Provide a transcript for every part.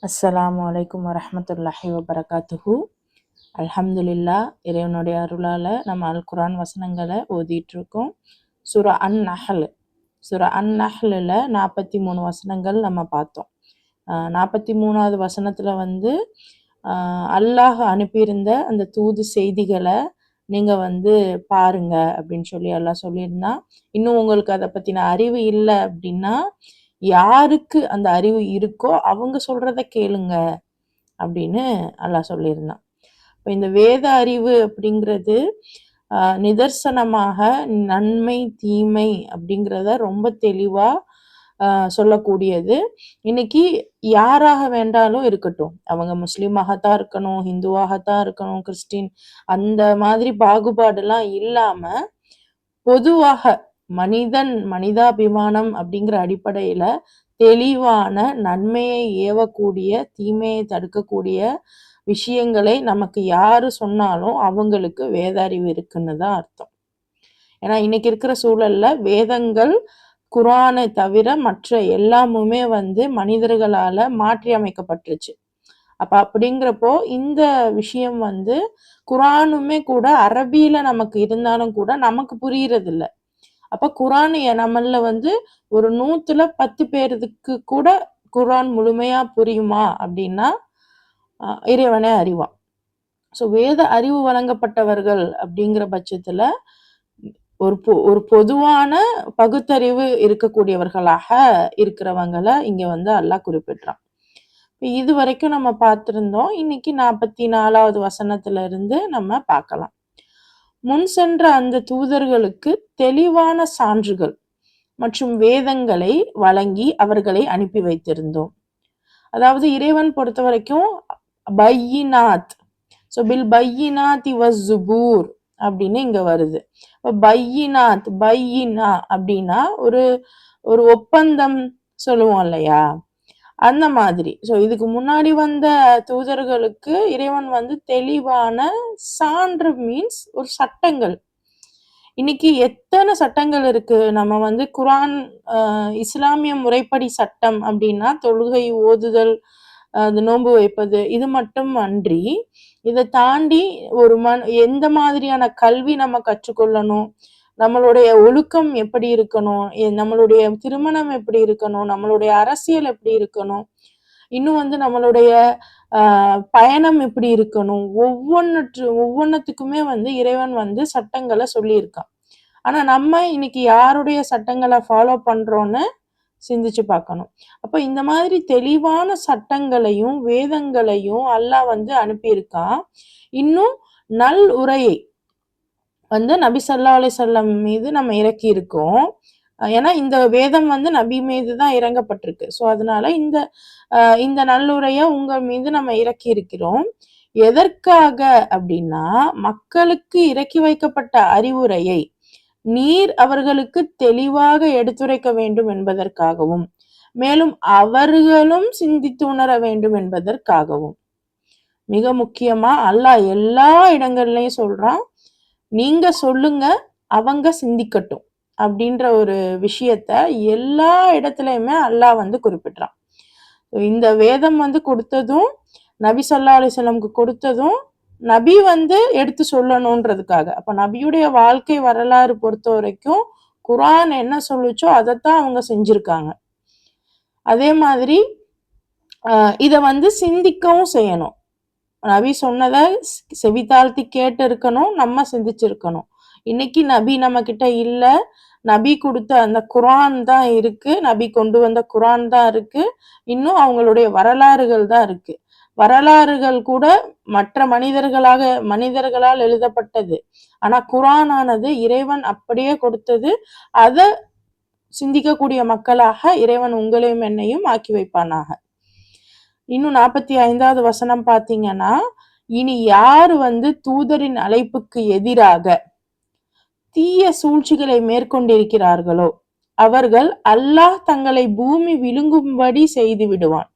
அஸ்ஸலாமு அலைக்கும் வரஹ்மத்துல்லாஹி வபரகாத்துஹு. அல்ஹம்துலில்லா, இறைவனுடைய அருளால் நம்ம அல் குரான் வசனங்களை ஓதிட்டு இருக்கோம். சூரா அன்-நஹ்ல், சூரா அன்-நஹ்லில் 43 வசனங்கள் நம்ம பார்த்தோம். 43வது வசனத்தில் அல்லாஹ் அனுப்பியிருந்த அந்த தூது செய்திகளை நீங்கள் பாருங்க அப்படின்னு சொல்லி அல்லாஹ் சொல்லியிருந்தான். இன்னும் உங்களுக்கு அதை பற்றின அறிவு இல்லை அப்படின்னா யாருக்கு அந்த அறிவு இருக்கோ அவங்க சொல்றத கேளுங்க அப்படின்னு அல்லாஹ் சொல்லியிருந்தான். இப்போ இந்த வேத அறிவு அப்படிங்கிறது நிதர்சனமாக நன்மை தீமை அப்படிங்கிறத ரொம்ப தெளிவா சொல்லக்கூடியது. இன்னைக்கு யாராக வேண்டாலும் இருக்கட்டும், அவங்க முஸ்லீமாகத்தான் இருக்கணும், ஹிந்துவாகத்தான் இருக்கணும், கிறிஸ்டின், அந்த மாதிரி பாகுபாடுலாம் இல்லாம பொதுவாக மனிதாபிமானம் அப்படிங்கிற அடிப்படையில தெளிவான நன்மையை ஏவக்கூடிய தீமையை தடுக்கக்கூடிய விஷயங்களை நமக்கு யாரு சொன்னாலும் அவங்களுக்கு வேத அறிவு இருக்குன்னு தான் அர்த்தம். ஏன்னா இன்னைக்கு இருக்கிற சூழல்ல வேதங்கள் குர்ஆனை தவிர மற்ற எல்லாமுமே மனிதர்களால மாற்றி அமைக்கப்பட்டுருச்சு. அப்ப அப்படிங்கிறப்போ இந்த விஷயம் குர்ஆனுமே கூட அரபியில நமக்கு இருந்தாலும் கூட நமக்கு புரியறது இல்ல. அப்ப குர்ஆன் நம்மள ஒரு 100ல 10 பேருக்கு கூட குர்ஆன் முழுமையா புரியுமா அப்படின்னா இறைவனே அறிவான். ஸோ வேத அறிவு வழங்கப்பட்டவர்கள் அப்படிங்கிற பட்சத்துல ஒரு பொதுவான பகுத்தறிவு இருக்கக்கூடியவர்களாக இருக்கிறவங்களை இங்க அல்லாஹ் குறிப்பிடுறான். இது வரைக்கும் நம்ம பார்த்திருந்தோம். இன்னைக்கு 44வது வசனத்துல இருந்து நம்ம பார்க்கலாம். முன் சென்ற அந்த தூதர்களுக்கு தெளிவான சான்றுகள் மற்றும் வேதங்களை வழங்கி அவர்களை அனுப்பி வைத்திருந்தோம். அதாவது இறைவன் பொறுத்த வரைக்கும் பையினாத், ஸோ பில் பையினாத்தி வஸ்ஸுபூர் அப்படின்னு இங்க வருது. பையினாத், பையினா அப்படின்னா ஒரு ஒப்பந்தம் சொல்லுவோம் இல்லையா, அந்த மாதிரி. ஸோ இதுக்கு முன்னாடி வந்த தூதர்களுக்கு இறைவன் தெளிவான சான்று, மீன்ஸ் ஒரு சட்டங்கள். இன்னைக்கு எத்தனை சட்டங்கள் இருக்கு. நம்ம குர்ஆன் இஸ்லாமிய முறைப்படி சட்டம் அப்படின்னா தொழுகை, ஓதுதல், அது நோன்பு வைப்பது, இது மட்டும் அன்றி இதை தாண்டி எந்த மாதிரியான கல்வி நம்ம கற்றுக்கொள்ளணும், நம்மளுடைய ஒழுக்கம் எப்படி இருக்கணும், நம்மளுடைய திருமணம் எப்படி இருக்கணும், நம்மளுடைய அரசியல் எப்படி இருக்கணும், இன்னும் நம்மளுடைய பயணம் எப்படி இருக்கணும், ஒவ்வொன்றுத்துக்குமே இறைவன் சட்டங்களை சொல்லியிருக்கான். ஆனா நம்ம இன்னைக்கு யாருடைய சட்டங்களை ஃபாலோ பண்றோம்னு சிந்திச்சு பார்க்கணும். அப்ப இந்த மாதிரி தெளிவான சட்டங்களையும் வேதங்களையும் அல்லாஹ் அனுப்பியிருக்கான். இன்னும் நல் உரையை நபி ஸல்லல்லாஹு அலைஹி வஸல்லம் மீது நம்ம இறக்கி இருக்கோம். ஏன்னா இந்த வேதம் நபி மீது தான் இறங்கப்பட்டிருக்கு. ஸோ அதனால இந்த நல்லுரையை உங்கள் மீது நம்ம இறக்கி இருக்கிறோம். எதற்காக அப்படின்னா மக்களுக்கு இறக்கி வைக்கப்பட்ட அறிவுரையை நீர் அவர்களுக்கு தெளிவாக எடுத்துரைக்க வேண்டும் என்பதற்காகவும், மேலும் அவர்களும் சிந்தித்து உணர வேண்டும் என்பதற்காகவும். மிக முக்கியமா அல்லாஹ் எல்லா இடங்கள்லயும் சொல்றான், நீங்க சொல்லுங்க, அவங்க சிந்திக்கட்டும் அப்படின்ற ஒரு விஷயத்த எல்லா இடத்துலயுமே அல்லாஹ் குறிப்பிடுறான். இந்த வேதம் கொடுத்ததும், நபி ஸல்லல்லாஹு அலைஹி வஸல்லம் கொடுத்ததும் நபி எடுத்து சொல்லணும்ன்றதுக்காக. அப்ப நபியுடைய வாழ்க்கை வரலாறு பொறுத்த வரைக்கும் குர்ஆன் என்ன சொல்லுச்சோ அதைத்தான் அவங்க செஞ்சிருக்காங்க. அதே மாதிரி இதை சிந்திக்கவும் செய்யணும். நபி சொன்னதை செவித்தாழ்த்தி கேட்டு இருக்கணும், நம்ம சிந்திச்சிருக்கணும். இன்னைக்கு நபி நம்ம கிட்ட இல்ல, நபி கொடுத்த அந்த குர்ஆன் தான் இருக்கு, நபி கொண்டு வந்த குர்ஆன் தான் இருக்கு, இன்னும் அவங்களுடைய வரலாறுகள் தான் இருக்கு. வரலாறுகள் கூட மற்ற மனிதர்களால் எழுதப்பட்டது. ஆனா குர்ஆன் ஆனது இறைவன் அப்படியே கொடுத்தது. அதை சிந்திக்கக்கூடிய மக்களாக இறைவன் உங்களையும் என்னையும் ஆக்கி வைப்பானாக. இன்னும் 45வது வசனம் பாத்தீங்கன்னா, இனி யாரு தூதரின் அழைப்புக்கு எதிராக தீய சூழ்ச்சிகளை மேற்கொண்டிருக்கிறார்களோ அவர்கள் அல்லாஹ் தங்களை பூமி விழுங்கும்படி செய்து விடுவான்,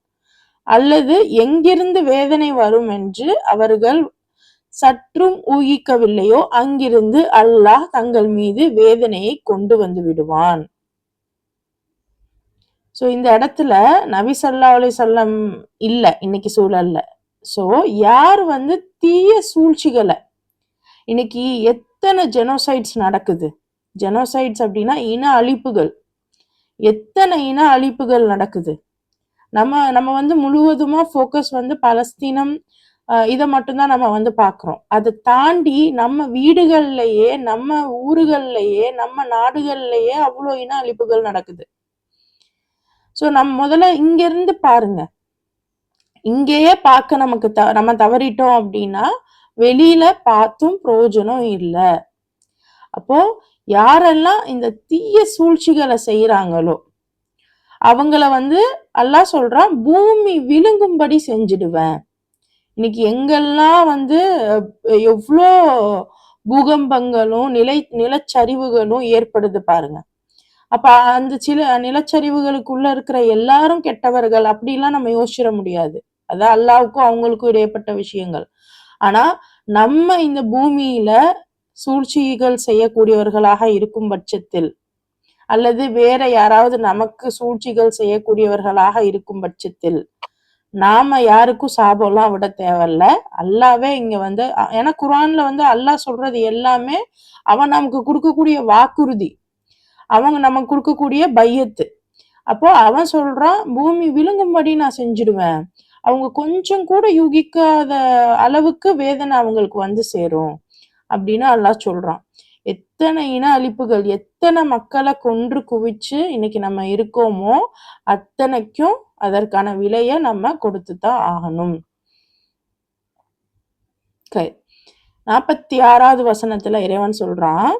அல்லது எங்கிருந்து வேதனை வரும் என்று அவர்கள் சற்றும் ஊகிக்கவில்லையோ அங்கிருந்து அல்லாஹ் தங்கள் மீது வேதனையை கொண்டு வந்து விடுவான். ஸோ இந்த இடத்துல நபி ஸல்லல்லாஹு அலைஹி வஸல்லம் இல்ல இன்னைக்கு சூழல்ல. ஸோ யார் வந்து தீய சூழ்ச்சிகளை இன்னைக்கு எத்தனை ஜெனோசைட்ஸ் நடக்குது. ஜெனோசைட்ஸ் அப்படின்னா இன அழிப்புகள். எத்தனை இன அழிப்புகள் நடக்குது. நம்ம நம்ம வந்து முழுவதுமா ஃபோக்கஸ் வந்து பலஸ்தீனம் இதை மட்டும்தான் நம்ம வந்து பார்க்குறோம். அதை தாண்டி நம்ம வீடுகள்லயே, நம்ம ஊர்கள்லயே, நம்ம நாடுகள்லயே அவ்வளோ இன அழிப்புகள் நடக்குது. ஸோ நம்ம முதல்ல இங்க இருந்து பாருங்க. இங்கேயே பார்க்க நமக்கு நம்ம தவறிட்டோம் அப்படின்னா வெளியில பார்த்தும் பிரயோஜனம் இல்லை. அப்போ யாரெல்லாம் இந்த தீய சூழ்ச்சிகளை செய்யறாங்களோ அவங்கள வந்து அல்லாஹ் சொல்றான், பூமி விழுங்கும்படி செஞ்சிடுவேன். இன்னைக்கு எங்கெல்லாம் வந்து எவ்வளோ பூகம்பங்களும் நிலச்சரிவுகளும் ஏற்படுது பாருங்க. அப்ப அந்த சில நிலச்சரிவுகளுக்குள்ள இருக்கிற எல்லாரும் கெட்டவர்கள் அப்படிலாம் நம்ம யோசிச்சிட முடியாது. அதான் அல்லாவுக்கும் அவங்களுக்கும் இடைப்பட்ட விஷயங்கள். ஆனா நம்ம இந்த பூமியில சூழ்ச்சிகள் செய்யக்கூடியவர்களாக இருக்கும் பட்சத்தில், அல்லது வேற யாராவது நமக்கு சூழ்ச்சிகள் செய்யக்கூடியவர்களாக இருக்கும் பட்சத்தில் நாம யாருக்கும் சாபம்லாம் விட தேவையில்ல. அல்லாவே இங்க வந்து ஏன்னா குர்ஆன்ல வந்து அல்லாஹ் சொல்றது எல்லாமே அவன் நமக்கு கொடுக்கக்கூடிய வாக்குறுதி, அவங்க நமக்கு கொடுக்கக்கூடிய பையத்து. அப்போ அவன் சொல்றான், பூமி விழுங்கும்படி நான் செஞ்சிடுவேன். அவங்க கொஞ்சம் கூட யூகிக்காத அளவுக்கு வேதனை அவங்களுக்கு வந்து சேரும் அப்படின்னு அல்லாஹ் சொல்றான். எத்தனை இன அழிப்புகள், எத்தனை மக்களை கொன்று குவிச்சு இன்னைக்கு நம்ம இருக்கோமோ அத்தனைக்கும் அதற்கான விலைய நம்ம கொடுத்துதான் ஆகணும். 46வது வசனத்துல இறைவன் சொல்றான்,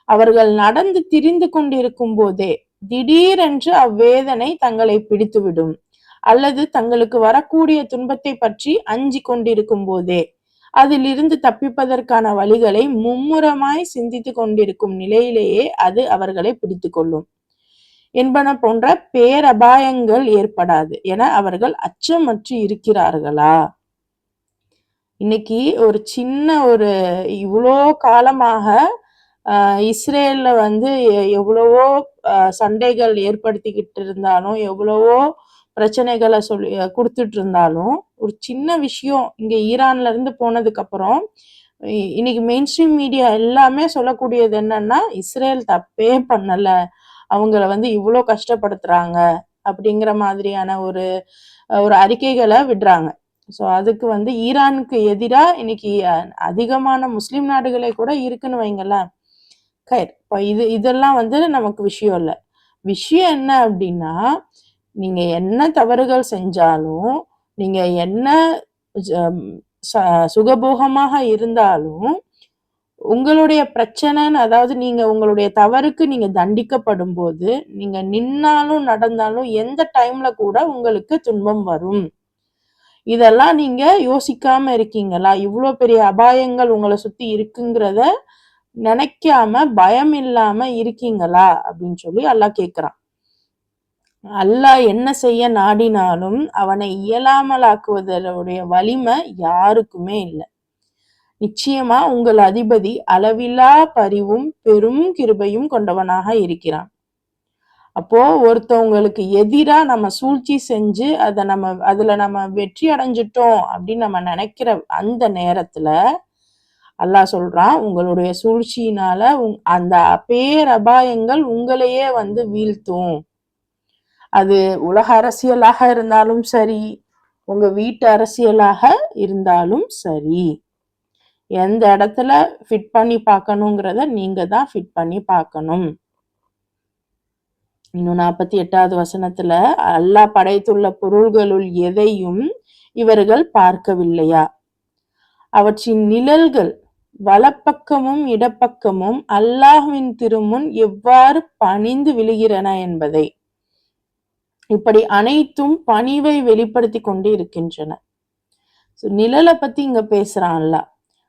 அவர்கள் நடந்து திரிந்து கொண்டிருக்கும் போதே திடீரென்று அவ்வேதனை தங்களை பிடித்துவிடும், அல்லது தங்களுக்கு வரக்கூடிய துன்பத்தை பற்றி அஞ்சி கொண்டிருக்கும் போதே அதிலிருந்து தப்பிப்பதற்கான வழிகளை மும்முரமாய் சிந்தித்து கொண்டிருக்கும் நிலையிலேயே அது அவர்களை பிடித்து கொள்ளும் என்பன போன்ற பேரபாயங்கள் ஏற்படாது என அவர்கள் அச்சமற்று இருக்கிறார்களா? இன்னைக்கு ஒரு சின்ன ஒரு இவ்வளோ காலமாக இஸ்ரேல்ல வந்து எவ்வளவோ சண்டைகள் ஏற்படுத்திக்கிட்டு இருந்தாலும், எவ்வளவோ பிரச்சனைகளை சொல்லி கொடுத்துட்டு இருந்தாலும், ஒரு சின்ன விஷயம் இங்க ஈரான்ல இருந்து போனதுக்கு அப்புறம் இன்னைக்கு மெயின் ஸ்ட்ரீம் மீடியா எல்லாமே சொல்லக்கூடியது என்னன்னா, இஸ்ரேல் தப்பே பண்ணல, அவங்கள வந்து இவ்வளோ கஷ்டப்படுத்துறாங்க அப்படிங்கிற மாதிரியான ஒரு ஒரு அறிக்கைகளை விடுறாங்க. ஸோ அதுக்கு வந்து ஈரானுக்கு எதிரா இன்னைக்கு அதிகமான முஸ்லிம் நாடுகளே கூட இருக்குன்னு வைங்களேன். இப்போ இதெல்லாம் வந்து நமக்கு விஷயம் இல்லை. விஷயம் என்ன அப்படின்னா, நீங்க என்ன தவறுகள் செஞ்சாலும், நீங்க என்ன சுகபோகமாக இருந்தாலும், உங்களுடைய பிரச்சனைன்னு, அதாவது நீங்க உங்களுடைய தவறுக்கு நீங்க தண்டிக்கப்படும் போது நீங்க நின்னாலும் நடந்தாலும் எந்த டைம்ல கூட உங்களுக்கு துன்பம் வரும். இதெல்லாம் நீங்க யோசிக்காம இருக்கீங்களா? இவ்வளோ பெரிய அபாயங்கள் உங்களை சுத்தி இருக்குங்கிறத நினைக்காம பயம் இல்லாம இருக்கீங்களா அப்படின்னு சொல்லி அல்லாஹ் கேட்கிறான். அல்லாஹ் என்ன செய்ய நாடினாலும் அவனை இயலாமலாக்குவதனுடைய வலிமை யாருக்குமே இல்லை. நிச்சயமா உங்கள் அதிபதி அளவிலா பரிவும் பெரும் கிருபையும் கொண்டவனாக இருக்கிறான். அப்போ ஒருத்தவங்களுக்கு எதிரா நம்ம சூழ்ச்சி செஞ்சு அதுல நம்ம வெற்றி அடைஞ்சிட்டோம் அப்படின்னு நம்ம நினைக்கிற அந்த நேரத்துல அல்லாஹ் சொல்றான், உங்களுடைய சூழ்ச்சியினால அந்த பேரபாயங்கள் உங்களையே வந்து வீழ்த்தும். அது உலக அரசியலாக இருந்தாலும் சரி, உங்க வீட்டு அரசியலாக இருந்தாலும் சரி, எந்த இடத்துல ஃபிட் பண்ணி பார்க்கணுங்கிறத நீங்க தான் ஃபிட் பண்ணி பார்க்கணும். இன்னும் 48வது வசனத்துல, அல்லாஹ் படைத்துள்ள பொருள்களுள் எதையும் இவர்கள் பார்க்கவில்லையா? அவற்றின் நிழல்கள் வலப்பக்கமும் இடப்பக்கமும் அல்லாஹ்வின் திருமுன் எவ்வாறு பணிந்து விழுகிறன என்பதை. இப்படி அனைத்தும் பணிவை வெளிப்படுத்தி கொண்டு இருக்கின்றன. நிழலை பத்தி இங்க பேசுறான் அல்லாஹ்.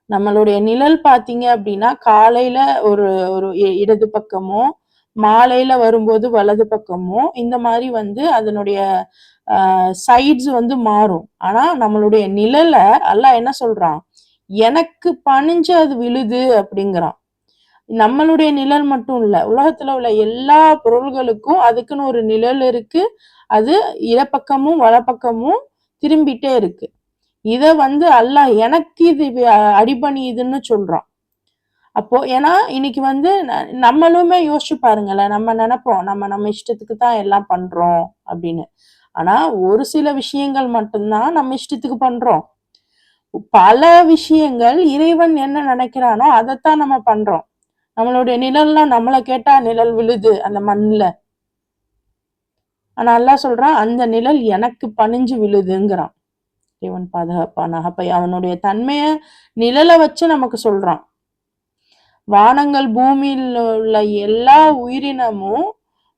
நம்மளுடைய நிழல் பாத்தீங்க அப்படின்னா காலையில ஒரு ஒரு இடது பக்கமோ, மாலையில வரும்போது வலது பக்கமோ, இந்த மாதிரி வந்து அதனுடைய சைட்ஸ் வந்து மாறும். ஆனா நம்மளுடைய நிழலை அல்லாஹ் என்ன சொல்றான், எனக்கு பணிஞ்சு அது விழுது அப்படிங்கிறான். நம்மளுடைய நிழல் மட்டும் இல்ல, உலகத்துல உள்ள எல்லா பொருள்களுக்கும் அதுக்குன்னு ஒரு நிழல் இருக்கு. அது இடப்பக்கமும் வலப்பக்கமும் திரும்பிட்டே இருக்கு. இத வந்து அல்லாஹ் எனக்கு இது அடிபணியுதுன்னு சொல்றான். அப்போ ஏன்னா இன்னைக்கு வந்து நம்மளுமே யோசிச்சு பாருங்களேன். நம்ம நினைப்போம் நம்ம இஷ்டத்துக்கு தான் எல்லாம் பண்றோம் அப்படின்னு. ஆனா ஒரு சில விஷயங்கள் மட்டும்தான் நம்ம இஷ்டத்துக்கு பண்றோம். பல விஷயங்கள் இறைவன் என்ன நினைக்கிறானோ அதைத்தான் நம்ம பண்றோம். நம்மளுடைய நிழல்லாம் நம்மளை கேட்டா நிழல் விழுது அந்த மண்ணுல. ஆனா அல்லாஹ் சொல்றான் அந்த நிழல் எனக்கு பணிஞ்சு விழுதுங்கிறான். இறைவன் பாதுகாப்பானாக. அப்ப அவனுடைய தன்மைய நிழலை வச்சு நமக்கு சொல்றான். வானங்கள் பூமியில் உள்ள எல்லா உயிரினமும்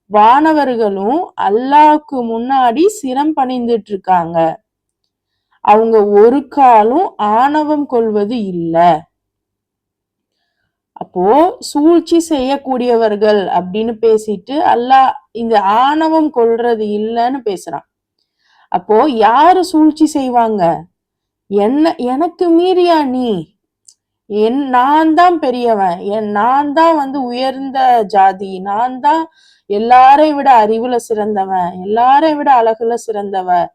வானவர்களும் அல்லாஹ்க்கு முன்னாடி சிரம் பணிந்துட்டு இருக்காங்க. அவங்க ஒரு காலும் ஆணவம் கொள்வது இல்ல. அப்போ சூழ்ச்சி செய்யக்கூடியவர்கள் அப்படின்னு பேசிட்டு அல்லாஹ் இந்த ஆணவம் கொள்றது இல்லைன்னு பேசுறான். அப்போ யாரு சூழ்ச்சி செய்வாங்க? எனக்கு மீறியா நீ? நான் தான் பெரியவன், நான் தான் வந்து உயர்ந்த ஜாதி, நான் தான் எல்லாரை விட அறிவுல சிறந்தவன், எல்லாரை விட அழகுல சிறந்தவன்,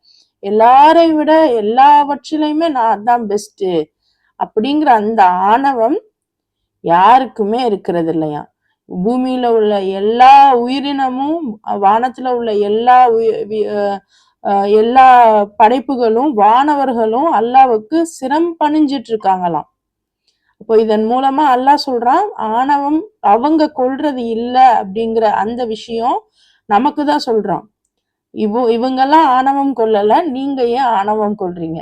எல்லாரை விட எல்லாவற்றிலையுமே நான் தான் பெஸ்ட் அப்படிங்கிற அந்த ஆணவம் யாருக்குமே இருக்கிறது இல்லையா? பூமியில உள்ள எல்லா உயிரினமும் வானத்துல உள்ள எல்லா படைப்புகளும் வானவர்களும் அல்லாவுக்கு சிரம் பணிஞ்சிட்டு இருக்காங்களாம். அப்போ இதன் மூலமா அல்லாஹ் சொல்றான் ஆணவம் அவங்க கொள்றது இல்ல அப்படிங்கிற அந்த விஷயம் நமக்கு தான் சொல்றான். இவங்கெல்லாம் ஆணவம் கொள்ளல, நீங்க ஏன் ஆணவம் கொள்றீங்க?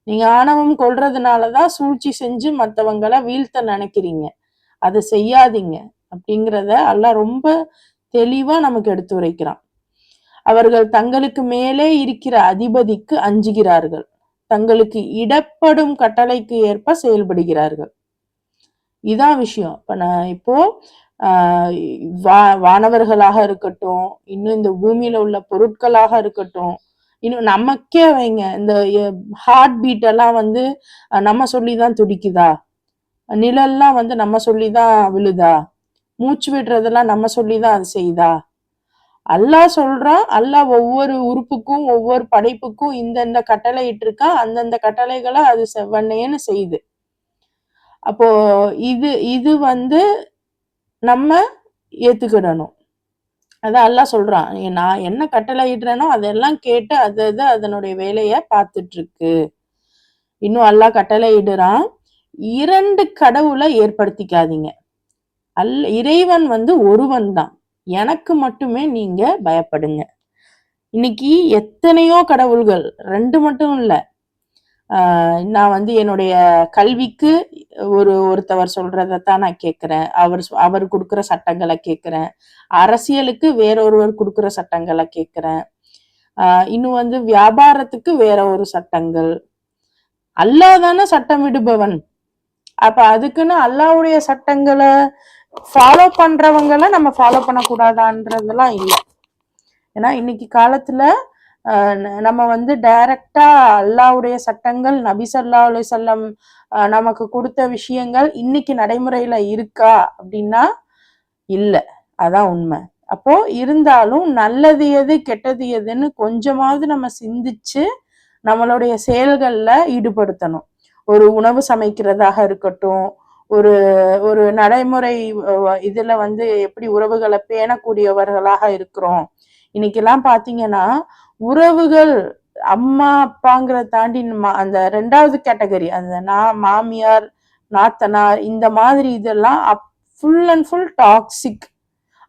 நீங்க ஆணவம் கொள்றதுனாலதான் சூழ்ச்சி செஞ்சு மத்தவங்களை வீழ்த்த நினைக்கிறீங்க. அதை செய்யாதீங்க அப்படிங்கிறத அல்லாஹ் ரொம்ப தெளிவா நமக்கு எடுத்து உரைக்கிறான். அவர்கள் தங்களுக்கு மேலே இருக்கிற அதிபதிக்கு அஞ்சுகிறார்கள், தங்களுக்கு இடப்படும் கட்டளைக்கு ஏற்ப செயல்படுகிறார்கள். இதான் விஷயம். இப்ப நான் இப்போ வானவர்களாக இருக்கட்டும், இன்னும் இந்த பூமியில உள்ள பொருட்களாக இருக்கட்டும், இன்னும் நமக்கே வைங்க இந்த ஹார்ட் பீட் எல்லாம் வந்து நம்ம சொல்லிதான் துடிக்குதா? நிழல்லாம் வந்து நம்ம சொல்லிதான் விழுதா? மூச்சு விடுறதெல்லாம் நம்ம சொல்லிதான் அது செய்யுதா? அல்லாஹ் சொல்றான். அல்லாஹ் ஒவ்வொரு உறுப்புக்கும் ஒவ்வொரு படைப்புக்கும் இந்தந்த கட்டளை இட்டிருக்கான். அந்தந்த கட்டளைகளை அது செவ்வண்ணேன்னு செய்யுது. அப்போ இது வந்து நம்ம ஏத்துக்கிடணும். அதான் அல்லாஹ் சொல்றான், நான் என்ன கட்டளை இடுறேனோ அதெல்லாம் கேட்டு அது அதனுடைய வேலைய பார்த்துட்டு இருக்கு. இன்னும் அல்லாஹ் கட்டளை இடுறான், 2 கடவுளை ஏற்படுத்திக்காதீங்க. இறைவன் வந்து ஒருவன் தான், எனக்கு மட்டுமே நீங்க பயப்படுங்க. இன்னைக்கு எத்தனையோ கடவுள்கள், 2 மட்டும் இல்ல. நான் வந்து என்னுடைய கல்விக்கு ஒருத்தவர் சொல்றதைத்தான் நான் கேட்கிறேன். அவர் கொடுக்குற சட்டங்களை கேட்கிறேன். அரசியலுக்கு வேறொருவர் கொடுக்குற சட்டங்களை கேட்கிறேன். இன்னும் வந்து வியாபாரத்துக்கு வேற ஒரு சட்டங்கள். அல்லாஹ் தானே சட்டம் விடுபவன். அப்ப அதுக்குன்னு அல்லாஹ்வுடைய சட்டங்களை ஃபாலோ பண்றவங்களை நம்ம ஃபாலோ பண்ணக்கூடாதான்றதெல்லாம் இல்லை. ஏன்னா இன்னைக்கு காலத்துல நம்ம வந்து டைரக்டா அல்லாஹ்வுடைய சட்டங்கள், நபி ஸல்லல்லாஹு அலைஹி வஸல்லம் நமக்கு கொடுத்த விஷயங்கள் இன்னைக்கு நடைமுறையில இருக்கா அப்படின்னா இல்ல. அதான் உண்மை. அப்போ இருந்தாலும் நல்லது எது கெட்டது எதுன்னு கொஞ்சமாவது நம்ம சிந்திச்சு நம்மளுடைய செயல்கள்ல ஈடுபடுத்தணும். ஒரு உணவு சமைக்கிறதாக இருக்கட்டும், ஒரு ஒரு நடைமுறை இதுல வந்து எப்படி உறவுகளை பேணக்கூடியவர்களாக இருக்கிறோம். இன்னைக்கெல்லாம் பாத்தீங்கன்னா உறவுகள் அம்மா அப்பாங்கிறத தாண்டி அந்த 2வது கேட்டகரி, அந்த மாமியார் நாத்தனார் இந்த மாதிரி இதெல்லாம் ஃபுல் அண்ட் ஃபுல் டாக்ஸிக்.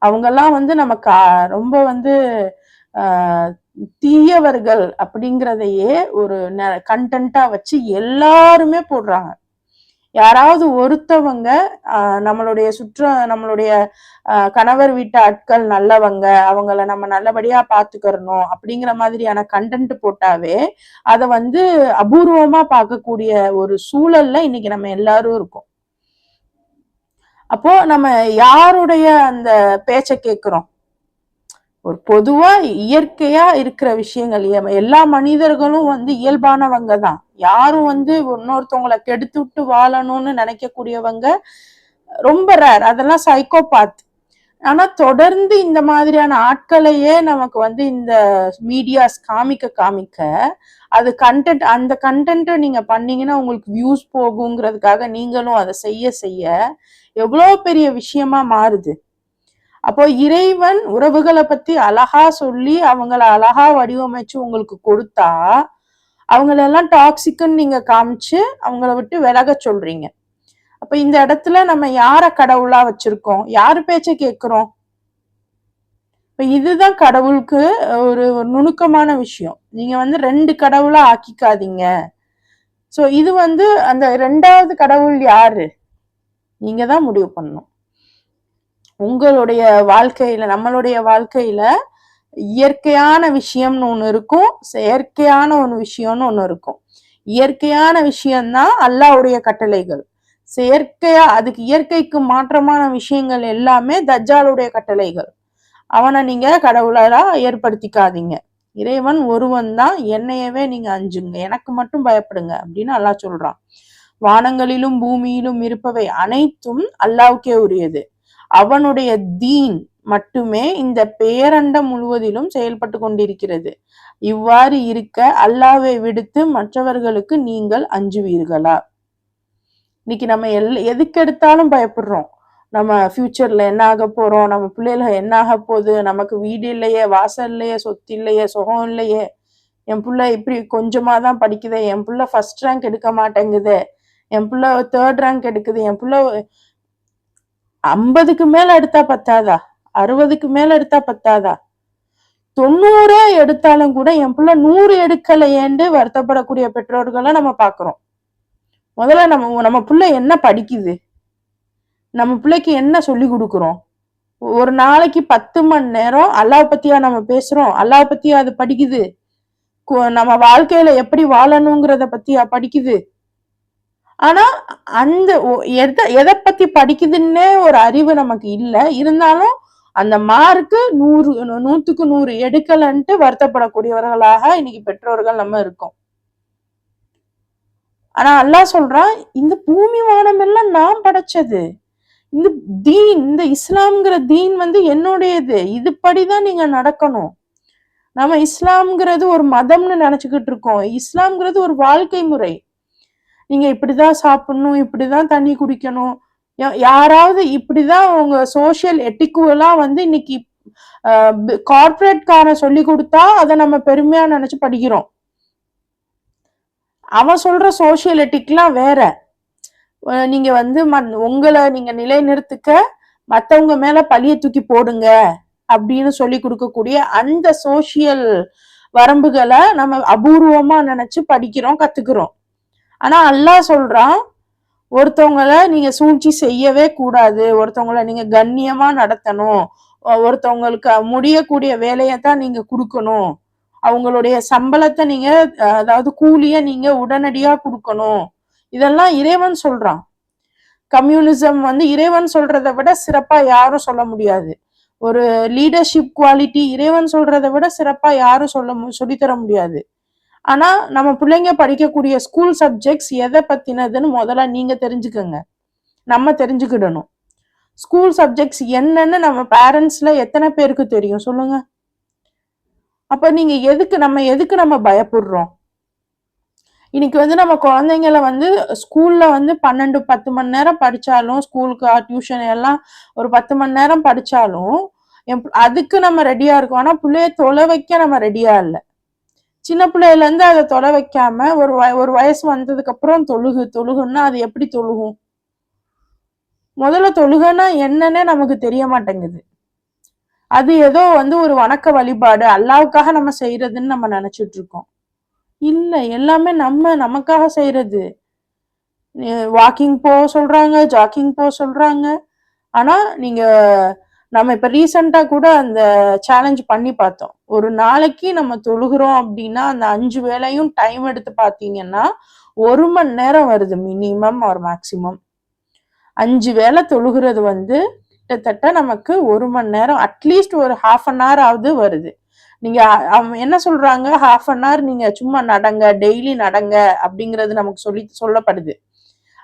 அவங்கெல்லாம் வந்து நமக்கு ரொம்ப வந்து தீயவர்கள் அப்படிங்கிறதையே ஒரு கண்டென்ட்டா வச்சு எல்லாருமே போடுறாங்க. யாராவது ஒருத்தவங்க நம்மளுடைய நம்மளுடைய கணவர் வீட்டு ஆட்கள் நல்லவங்க, அவங்கள நம்ம நல்லபடியா பாத்துக்கிறணும் அப்படிங்கிற மாதிரியான கண்டென்ட் போட்டாவே அதை வந்து அபூர்வமா பார்க்கக்கூடிய ஒரு சூழல்ல இன்னைக்கு நம்ம எல்லாரும் இருக்கோம். அப்போ நம்ம யாருடைய அந்த பேச்சை கேட்கிறோம்? ஒரு பொதுவா இயற்கையா இருக்கிற விஷயங்கள், எல்லா மனிதர்களும் வந்து இயல்பானவங்க தான். யாரும் வந்து இன்னொருத்தவங்களை கெடுத்து விட்டு வாழணும்னு நினைக்கக்கூடியவங்க ரொம்ப ரேர், அதெல்லாம் சைக்கோபாத். ஆனா தொடர்ந்து இந்த மாதிரியான ஆட்களையே நமக்கு வந்து இந்த மீடியாஸ் காமிக்க காமிக்க அது கண்டென்ட், அந்த கண்டென்ட்டை நீங்க பண்ணீங்கன்னா உங்களுக்கு வியூஸ் போகுங்கிறதுக்காக நீங்களும் அதை செய்ய செய்ய எவ்வளவு பெரிய விஷயமா மாறுது. அப்போ இறைவன் உறவுகளை பத்தி அழகா சொல்லி அவங்கள அழகா வடிவமைச்சு உங்களுக்கு கொடுத்தா அவங்களெல்லாம் டாக்ஸிக்குன்னு நீங்க காமிச்சு அவங்கள விட்டு விலக சொல்றீங்க. அப்ப இந்த இடத்துல நம்ம யார கடவுளா வச்சிருக்கோம், யாரு பேச்ச கேட்கிறோம்? இப்ப இதுதான் கடவுளுக்கு ஒரு நுணுக்கமான விஷயம். நீங்க வந்து 2 கடவுளா ஆக்கிக்காதீங்க. சோ இது வந்து அந்த 2வது கடவுள் யாரு, நீங்க தான் முடிவு பண்ணணும். உங்களுடைய வாழ்க்கையில, நம்மளுடைய வாழ்க்கையில இயற்கையான விஷயம்னு ஒண்ணு இருக்கும், செயற்கையான ஒரு விஷயம்னு ஒண்ணு இருக்கும். இயற்கையான விஷயம்தான் அல்லாஹ்வுடைய கட்டளைகள். செயற்கையா அதுக்கு இயற்கைக்கு மாற்றமான விஷயங்கள் எல்லாமே தஜ்ஜாலுடைய கட்டளைகள். அவனை நீங்க கடவுளா ஏற்படுத்திக்காதீங்க. இறைவன் ஒருவன் தான், என்னையவே நீங்க அஞ்சுங்க, எனக்கு மட்டும் பயப்படுங்க அப்படின்னு அல்லாஹ் சொல்றான். வானங்களிலும் பூமியிலும் இருப்பவை அனைத்தும் அல்லாஹ்வுக்கே உரியது. அவனுடைய தீன் மட்டுமே இந்த பேரண்டம் முழுவதிலும் செயல்பட்டு கொண்டிருக்கிறது. இவ்வாறு இருக்க அல்லாஹ்வை விடுத்து மற்றவர்களுக்கு நீங்கள் அஞ்சுவீர்களா? இன்னைக்கு நம்ம எதுக்கு எடுத்தாலும் பயப்படுறோம். நம்ம ஃபியூச்சர்ல என்ன ஆக போறோம், நம்ம பிள்ளைகள் என்ன ஆக போகுது, நமக்கு வீடு இல்லையே, வாசல் இல்லையே, சொத்து இல்லையே, சுகம் இல்லையே, என் பிள்ளை இப்படி கொஞ்சமா தான் படிக்குது, என் பிள்ளை ஃபர்ஸ்ட் ரேங்க் எடுக்க மாட்டேங்குது, என் பிள்ளை 3rd ரேங்க் எடுக்குது, என் பிள்ளை 50க்கு மேல எடுத்தா பத்தாதா, 60க்கு மேல எடுத்தா பத்தாதா, 90 எடுத்தாலும் கூட என் பிள்ளை 100 எடுக்கலையேன்னு வருத்தப்படக்கூடிய பெற்றோர்களை நம்ம பாக்குறோம். முதல்ல நம்ம பிள்ளை என்ன படிக்குது, நம்ம பிள்ளைக்கு என்ன சொல்லி கொடுக்குறோம்? ஒரு நாளைக்கு 10 மணி நேரம் அல்லாஹ் பத்தியா நம்ம பேசுறோம்? அல்லாஹ் பத்தியா அது படிக்குது? நம்ம வாழ்க்கையில எப்படி வாழணுங்கிறத பத்தியா படிக்குது? ஆனா அந்த எதை பத்தி படிக்குதுன்னே ஒரு அறிவு நமக்கு இல்ல. இருந்தாலும் அந்த மார்க்கு 100க்கு 100 எடுக்கலன்ட்டு வருத்தப்படக்கூடியவர்களாக இன்னைக்கு பெற்றோர்கள் நம்ம இருக்கோம். ஆனா அல்லாஹ் சொல்றான், இந்த பூமி வானம் எல்லாம் நான் படைச்சது, இந்த தீன், இந்த இஸ்லாம்ங்கிற தீன் வந்து என்னுடையது, இதுபடிதான் நீங்க நடக்கணும். நம்ம இஸ்லாம்ங்கிறது ஒரு மதம்னு நினைச்சுக்கிட்டு இருக்கோம். இஸ்லாம்ங்கிறது ஒரு வாழ்க்கை முறை. நீங்க இப்படிதான் சாப்பிடணும், இப்படிதான் தண்ணி குடிக்கணும், யாராவது இப்படிதான் உங்க சோசியல் எட்டிக்குவெல்லாம் வந்து இன்னைக்கு கார்பரேட் காரன் சொல்லி கொடுத்தா அதை நம்ம பெருமையா நினைச்சு படிக்கிறோம். அவன் சொல்ற சோசியல் எட்டிக்லாம் வேற. நீங்க வந்து உங்களை நீங்க நிலைநிறுத்துக்க மத்தவங்க மேல பழிய தூக்கி போடுங்க அப்படின்னு சொல்லி கொடுக்கக்கூடிய அந்த சோசியல் வரம்புகளை நம்ம அபூர்வமா நினைச்சு படிக்கிறோம், கத்துக்கிறோம். ஆனா அல்லாஹ் சொல்றான், ஒருத்தவங்களை நீங்க சூழ்ச்சி செய்யவே கூடாது, ஒருத்தவங்களை நீங்க கண்ணியமா நடத்தணும், ஒருத்தவங்களுக்கு முடியக்கூடிய வேலையத்தான் நீங்க கொடுக்கணும், அவங்களுடைய சம்பளத்தை நீங்க அதாவது கூலிய நீங்க உடனடியா கொடுக்கணும். இதெல்லாம் இறைவன் சொல்றான். கம்யூனிசம் வந்து இறைவன் சொல்றதை விட சிறப்பா யாரும் சொல்ல முடியாது. ஒரு லீடர்ஷிப் குவாலிட்டி இறைவன் சொல்றதை விட சிறப்பா யாரும் சொல்லித்தர முடியாது. ஆனா நம்ம பிள்ளைங்க படிக்கக்கூடிய ஸ்கூல் சப்ஜெக்ட்ஸ் எதை பத்தினதுன்னு முதல்ல நீங்க தெரிஞ்சுக்கோங்க, நம்ம தெரிஞ்சுக்கிடணும். ஸ்கூல் சப்ஜெக்ட்ஸ் என்னன்னு நம்ம பேரண்ட்ஸ்ல எத்தனை பேருக்கு தெரியும் சொல்லுங்க? அப்ப நீங்க எதுக்கு நம்ம பயப்படுறோம்? இன்னைக்கு வந்து நம்ம குழந்தைங்களை வந்து ஸ்கூல்ல வந்து 12-10 மணி நேரம் படிச்சாலும், ஸ்கூலுக்கு டியூஷன் எல்லாம் ஒரு 10 மணி நேரம் படிச்சாலும் அதுக்கு நம்ம ரெடியா இருக்கோம். ஆனா பிள்ளைய தொலை வைக்க நம்ம ரெடியா இல்ல. சின்ன பிள்ளையில இருந்து அதை தொலை வைக்காம ஒரு வயசு வந்ததுக்கு அப்புறம் தொழுகுன்னா அது எப்படி தொழுகும்? முதல்ல தொழுகன்னா என்னன்னே நமக்கு தெரிய மாட்டேங்குது. அது ஏதோ வந்து ஒரு வணக்க வழிபாடு, அல்லாவுக்காக நம்ம செய்யறதுன்னு நம்ம நினைச்சிட்டு இருக்கோம். இல்ல, எல்லாமே நமக்காக செய்யறது. வாக்கிங் போக சொல்றாங்க, ஜாக்கிங் போக சொல்றாங்க. ஆனா நீங்க நம்ம இப்ப ரீசெண்டா கூட அந்த சேலஞ்ச் பண்ணி பார்த்தோம். ஒரு நாளைக்கு நம்ம தொழுகிறோம் அப்படின்னா அந்த 5 வேளையும் டைம் எடுத்து பாத்தீங்கன்னா 1 மணி நேரம் வருது மினிமம் ஒரு மேக்சிமம். 5 வேளை தொழுகிறது வந்து கிட்டத்தட்ட நமக்கு 1 மணி நேரம், அட்லீஸ்ட் ஒரு ½ அன் ஹவர் ஆகுது வருது. நீங்க என்ன சொல்றாங்க, ½ அன் ஹவர் நீங்க சும்மா நடங்க, டெய்லி நடங்க அப்படிங்கிறது நமக்கு சொல்லப்படுது.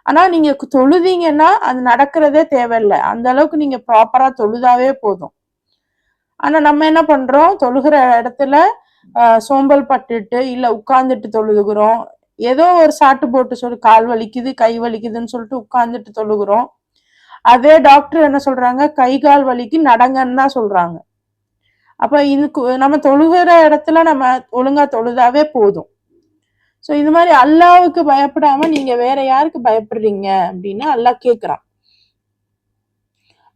ஆனா நீங்க தொழுதீங்கன்னா அது நடக்கிறதே தேவையில்லை, அந்த அளவுக்கு நீங்க ப்ராப்பரா தொழுதாவே போதும். ஆனா நம்ம என்ன பண்றோம், தொழுகிற இடத்துல சோம்பல் பட்டுட்டு இல்ல உட்கார்ந்துட்டு தொழுகிறோம். ஏதோ ஒரு சாட்டு போட்டு சொல்லி கால் வலிக்குது கை வலிக்குதுன்னு சொல்லிட்டு உட்கார்ந்துட்டு தொழுகிறோம். அதே டாக்டர் என்ன சொல்றாங்க, கை கால் வலிக்கு நடங்கன்னு தான் சொல்றாங்க. அப்ப இதுக்கு நம்ம தொழுகிற இடத்துல நம்ம ஒழுங்கா தொழுதாவே போதும். சோ இது மாதிரி அல்லாவுக்கு பயப்படாம நீங்க வேற யாருக்கு பயப்படுறீங்க அப்படின்னு அல்லாஹ் கேக்குறான்.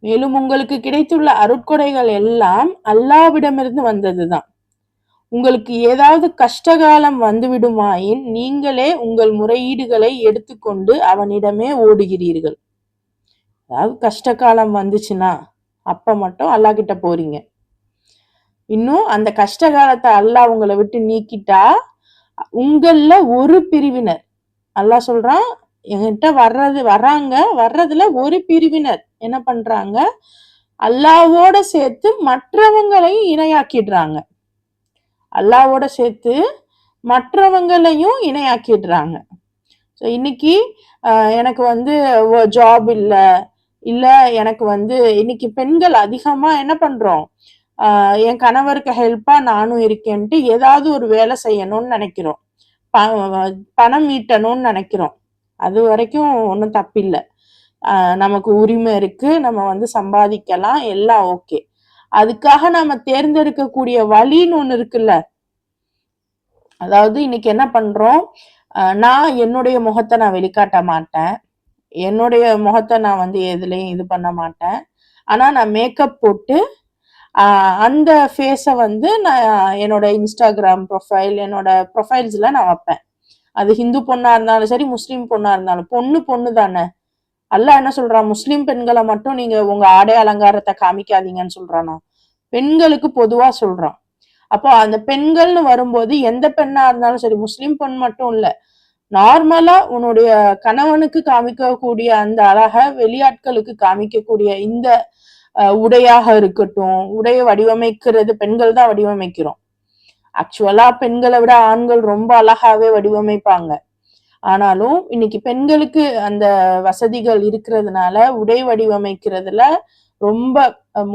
மேலும் உங்களுக்கு கிடைத்துள்ள அருட்கொடைகள் எல்லாம் அல்லாவிடமிருந்து வந்ததுதான். உங்களுக்கு ஏதாவது கஷ்டகாலம் வந்துவிடுமாயின் நீங்களே உங்கள் முறையீடுகளை எடுத்துக்கொண்டு அவனிடமே ஓடுகிறீர்கள். அதாவது கஷ்ட காலம் வந்துச்சுன்னா அப்ப மட்டும் அல்லாஹ் கிட்ட போறீங்க. இன்னும் அந்த கஷ்ட காலத்தை அல்லாஹ் உங்களை விட்டு நீக்கிட்டா உங்கள ஒரு பிரிவினர், அல்லாஹ் சொல்றான், என்கிட்ட வர்றதுல ஒரு பிரிவினர் என்ன பண்றாங்க, அல்லாஹ்வோட சேர்த்து மற்றவங்களையும் இணையாக்கிடுறாங்க. அல்லாஹ்வோட சேர்த்து மற்றவங்களையும் இணையாக்கிடுறாங்க. ஸோ இன்னைக்கு எனக்கு வந்து ஜாப் இல்லை, இல்லை எனக்கு வந்து இன்னைக்கு பெண்கள் அதிகமா என்ன பண்றோம், என் கணவருக்கு ஹெல்ப்பா நானும் இருக்கேன்ட்டு ஏதாவது ஒரு வேலை செய்யணும்னு நினைக்கிறோம், பணம் ஈட்டணும்னு நினைக்கிறோம். அது வரைக்கும் ஒன்றும் தப்பில்லை, நமக்கு உரிமை இருக்கு, நம்ம வந்து சம்பாதிக்கலாம், எல்லாம் ஓகே. அதுக்காக நம்ம தேர்ந்தெடுக்கக்கூடிய வழின்னு ஒண்ணு இருக்குல்ல. அதாவது இன்னைக்கு என்ன பண்றோம், நான் என்னுடைய முகத்தை நான் வெளிக்காட்ட மாட்டேன், என்னுடைய முகத்தை நான் வந்து எதுலையும் இது பண்ண மாட்டேன். ஆனா நான் மேக்கப் போட்டு அந்த ஃபேஸை வந்து நான் என்னோட இன்ஸ்டாகிராம் ப்ரொஃபைல், என்னோட ப்ரொஃபைல்ஸ்ல நான் வைப்பேன். அது ஹிந்து பொண்ணா இருந்தாலும் சரி, முஸ்லீம் பொண்ணா இருந்தாலும், பொண்ணு தானே. அல்லாஹ் என்ன சொல்றான், முஸ்லீம் பெண்களை மட்டும் நீங்க உங்க ஆடை அலங்காரத்தை காமிக்காதீங்கன்னு சொல்றானா? பெண்களுக்கு பொதுவா சொல்றான். அப்போ அந்த பெண்கள்னு வரும்போது எந்த பெண்ணா இருந்தாலும் சரி, முஸ்லீம் பெண் மட்டும் இல்ல, நார்மலா உன்னுடைய கணவனுக்கு காமிக்கக்கூடிய அந்த அழக வெளியாட்களுக்கு காமிக்கக்கூடிய இந்த உடையாக இருக்கட்டும், உடையை வடிவமைக்கிறது பெண்கள் தான் வடிவமைக்கிறோம். ஆக்சுவலா பெண்களை விட ஆண்கள் ரொம்ப அழகாவே வடிவமைப்பாங்க. ஆனாலும் இன்னைக்கு பெண்களுக்கு அந்த வசதிகள் இருக்கிறதுனால உடை வடிவமைக்கிறதுல ரொம்ப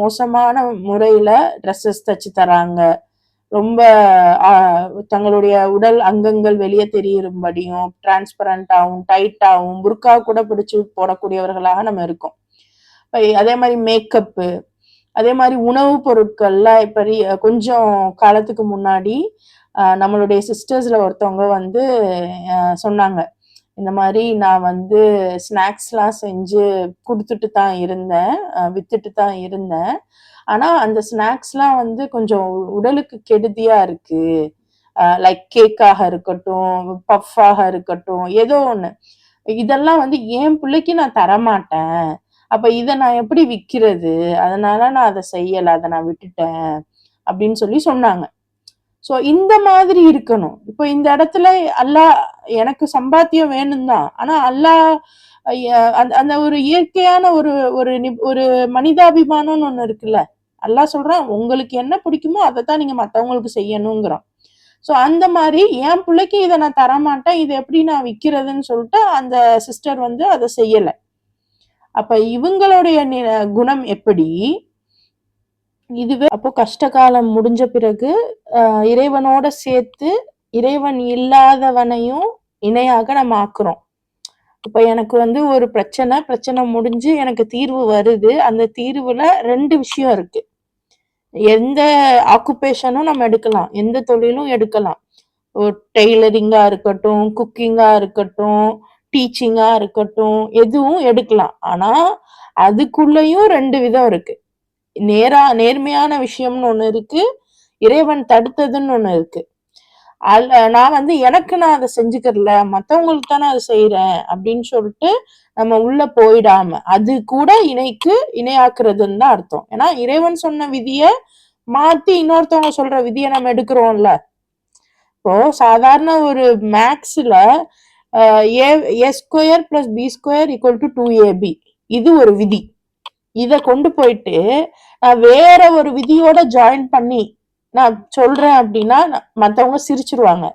மோசமான முறையில ட்ரெஸ்ஸஸ் தச்சு தராங்க. ரொம்ப தங்களுடைய உடல் அங்கங்கள் வெளியே தெரியும்படியும் டிரான்ஸ்பரண்டாகவும் டைட்டாகவும் புர்கா கூட பிடிச்சு போடக்கூடியவர்களாக நம்ம இருக்கோம். அதே மாதிரி மேக்கப்பு, அதே மாதிரி உணவு பொருட்கள்ல இப்ப கொஞ்சம் காலத்துக்கு முன்னாடி நம்மளுடைய சிஸ்டர்ஸ்ல ஒருத்தவங்க வந்து சொன்னாங்க, இந்த மாதிரி நான் வந்து ஸ்நாக்ஸ்லாம் செஞ்சு கொடுத்துட்டு தான் இருந்தேன், வித்துட்டு தான் இருந்தேன். ஆனா அந்த ஸ்நாக்ஸ்லாம் வந்து கொஞ்சம் உடலுக்கு கெடுதியா இருக்கு, லைக் கேக்காக இருக்கட்டும், பஃப்பாக இருக்கட்டும், ஏதோ ஒண்ணு, இதெல்லாம் வந்து என் பிள்ளைக்கு நான் தரமாட்டேன், அப்ப இதை நான் எப்படி விற்கிறது, அதனால நான் அதை செய்யலை, அதை நான் விட்டுட்டேன் அப்படின்னு சொல்லி சொன்னாங்க. ஸோ இந்த மாதிரி இருக்கணும். இப்போ இந்த இடத்துல அல்லாஹ் எனக்கு சம்பாத்தியம் வேணும் தான், ஆனா அல்லாஹ் அந்த ஒரு இயற்கையான ஒரு ஒரு ஒரு மனிதாபிமானம்னு ஒண்ணு இருக்குல்ல, அல்லாஹ் சொல்றான் உங்களுக்கு என்ன பிடிக்குமோ அதை தான் நீங்க மற்றவங்களுக்கு செய்யணுங்கிறான். ஸோ அந்த மாதிரி என் பிள்ளைக்கு இதை நான் தரமாட்டேன், இதை எப்படி நான் விற்கிறதுன்னு சொல்லிட்டு அந்த சிஸ்டர் வந்து அதை செய்யலை. அப்ப இவங்களுடைய குணம் எப்படி? இதுவே அப்போ கஷ்டகாலம் முடிஞ்ச பிறகு இறைவனோட சேர்த்து இறைவன் இல்லாதவனையும் இணையாக நம்ம ஆக்குறோம். இப்ப எனக்கு வந்து ஒரு பிரச்சனை முடிஞ்சு எனக்கு தீர்வு வருது, அந்த தீர்வுல 2 விஷயம் இருக்கு. எந்த ஆக்குபேஷனும் நம்ம எடுக்கலாம், எந்த தொழிலும் எடுக்கலாம், டெய்லரிங்கா இருக்கட்டும், குக்கிங்கா இருக்கட்டும், டீச்சிங்கா இருக்கட்டும், எதுவும் எடுக்கலாம். ஆனா அதுக்குள்ளயும் 2 விதம் இருக்கு. நேர்மையான விஷயம்னு ஒண்ணு இருக்கு, இறைவன் தடுத்ததுன்னு ஒண்ணு இருக்கு. நான் வந்து எனக்கு நான் அதை செஞ்சுக்கிறல, மத்தவங்களுக்கு தானே அதை செய்யறேன் அப்படின்னு சொல்லிட்டு நம்ம உள்ள போயிடாம அது கூட இணையாக்குறதுன்னு தான் அர்த்தம். ஏன்னா இறைவன் சொன்ன விதிய மாத்தி இன்னொருத்தவங்க சொல்ற விதியை நம்ம எடுக்கிறோம்ல. இப்போ சாதாரண ஒரு மேக்ஸ்ல a square plus b square equal to 2ab, இது ஒரு விதி. இத கொண்டு போயிட்டு நான் வேற ஒரு விதியோட ஜாயின் பண்ணி நான் சொல்றேன் அப்படின்னா மத்தவங்க சிரிச்சிருவாங்க.